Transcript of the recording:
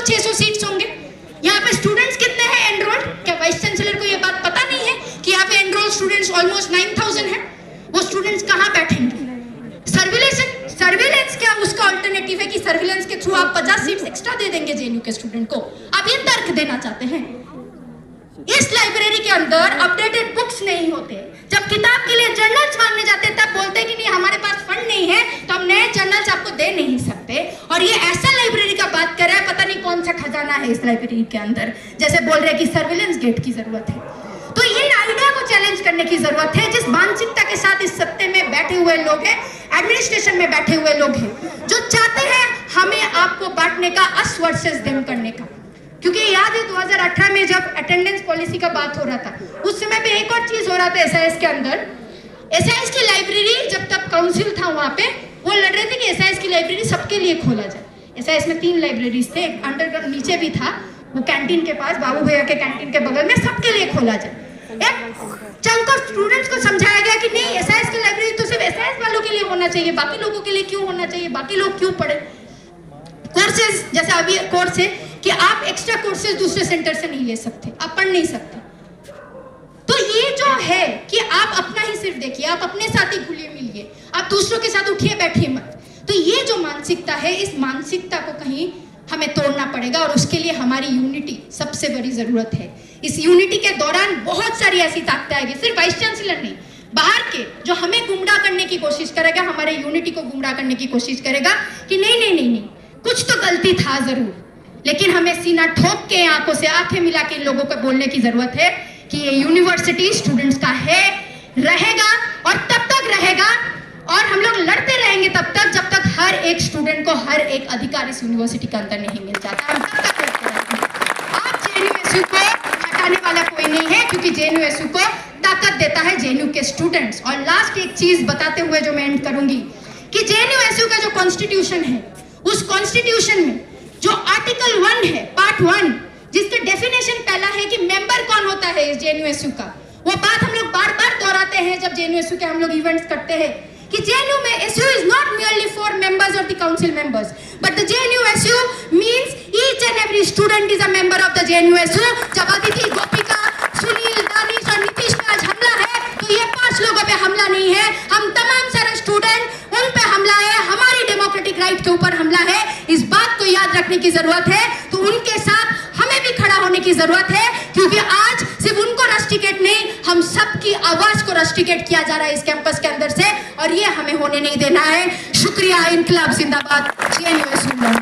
600 seats होंगे। यहाँ पे स्टूडेंट्स कितने हैं एनरोल्ड? क्या वाइस चांसलर को ये बात पता नहीं है कि यहाँ पे एनरोल्ड स्टूडेंट्स ऑलमोस्ट 9000 हैं? वो स्टूडेंट्स कहाँ बैठेंगे? सर्विलेंस क्या उसका अल्टरनेटिव है कि सर्विलेंस के थ्रू आप 50 सीट्स एक्स्ट्रा दे देंगे जेएनयू के स्टूडेंट को? आप ये तर्क देना चाहते हैं? इस लाइब्रेरी के अंदर अपडेटेड बुक्स नहीं होते। जब किताब के लिए जर्नल्स मांगने जाते हैं तब बोलते हैं कि नहीं हमारे पास फंड नहीं है तो हम नए जर्नल्स आपको दे नहीं सकते। और ये ऐसा लाइब्रेरी का बात कर रहा है, पता नहीं कौन सा खजाना है इस लाइब्रेरी के अंदर, जैसे बोल रहे हैं कि सर्विलेंस गेट की जरूरत है। तो ये आइडिया को चैलेंज करने की जरूरत है जिस मानसिकता के साथ इस सत्ते में बैठे हुए लोग हैं, एडमिनिस्ट्रेशन में बैठे हुए लोग हैं, जो चाहते हैं हमें आपको बांटने का, अस वर्सेस देम करने का। क्योंकि याद है 2018 में जब अटेंडेंस पॉलिसी का बात हो रहा था, उस समय पे एक और चीज हो रहा था एसआईएस के अंदर। एसआईएस की लाइब्रेरी जब तक काउंसिल था वहां पे वो लड़ रहे थे कि एसआईएस की लाइब्रेरी सबके लिए खोला जाए। एसआईएस में 3 लाइब्रेरीज थे, अंडरग्राउंड नीचे भी था, वो कैंटीन के पास, बाबू भैया के कैंटीन के बगल में, सबके लिए खोला जाए। एक चंक ऑफ स्टूडेंट्स को समझाया गया कि नहीं एसआईएस की लाइब्रेरी तो सिर्फ एसआईएस वालों के लिए होना चाहिए, बाकी लोगों के लिए क्यों होना चाहिए, बाकी लोग क्यों पढ़े। कोर्सेज जैसे अभी कोर्स है कि आप एक्स्ट्रा कोर्सेज दूसरे सेंटर से नहीं ले सकते, आप पढ़ नहीं सकते। तो ये जो है कि आप अपना ही सिर्फ देखिए, आप अपने साथ ही घुलिए मिलिए, आप दूसरों के साथ उठिए बैठिए मत। तो ये जो मानसिकता है, इस मानसिकता को कहीं हमें तोड़ना पड़ेगा और उसके लिए हमारी यूनिटी सबसे बड़ी जरूरत है। इस यूनिटी के दौरान बहुत सारी ऐसी ताकतें आएगी, सिर्फ वाइस चांसलर नहीं, बाहर के जो हमें गुमराह करने की कोशिश करेगा, हमारे यूनिटी को गुमराह करने की कोशिश करेगा कि नहीं नहीं नहीं नहीं कुछ तो गलती था जरूर, लेकिन हमें सीना ठोक के, आंखों से आंखें मिला के लोगों को बोलने की जरूरत है कि ये यूनिवर्सिटी स्टूडेंट्स का है, रहेगा और तब तक रहेगा। और हम लोग लड़ते रहेंगे तब तक जब तक हर एक स्टूडेंट को हर एक अधिकार इस यूनिवर्सिटी के अंदर नहीं मिल जाता। हम तब तक लड़ते रहेंगे। आप जेएनयू को हटाने वाला कोई नहीं है, क्योंकि जेएनयू को ताकत देता है जेएनयू के स्टूडेंट्स। और लास्ट एक चीज बताते हुए जो मैं एंड करूंगी कि जेएनयू का जो कॉन्स्टिट्यूशन है, उस कॉन्स्टिट्यूशन में जो आर्टिकल 1 है, पार्ट 1, जिसका डेफिनेशन पहला है कि मेंबर कौन होता है इस जेएनयू का, वो बात हम लोग बार बार दोहराते हैं जब जेएनयू के हम लोग इवेंट्स करते हैं कि जेएनयू में SU is not merely for members or the council members, but the JNU means each and every student is a member of the JNU। जब अदिति, गोपिका, सुनील, दानिश और नीतीश पे आज हमला है तो ये 5 लोगों पे हमला नहीं है, हम तमाम सारे स्टूडेंट उन पे हमला है, हमारी डेमोक्रेटिक राइट के ऊपर हमला है। इस बात को याद रखने की जरूरत है। तो उनके साथ हमें भी खड़ा होने की जरूरत है, क्योंकि आज सिर्फ उनको रस्टिकेट नहीं, हम सबकी आवाज को रस्टिकेट किया जा रहा है इस कैंपस के अंदर से, और ये हमें होने नहीं देना है। शुक्रिया। इनकलाब जिंदाबाद। जेएनयू।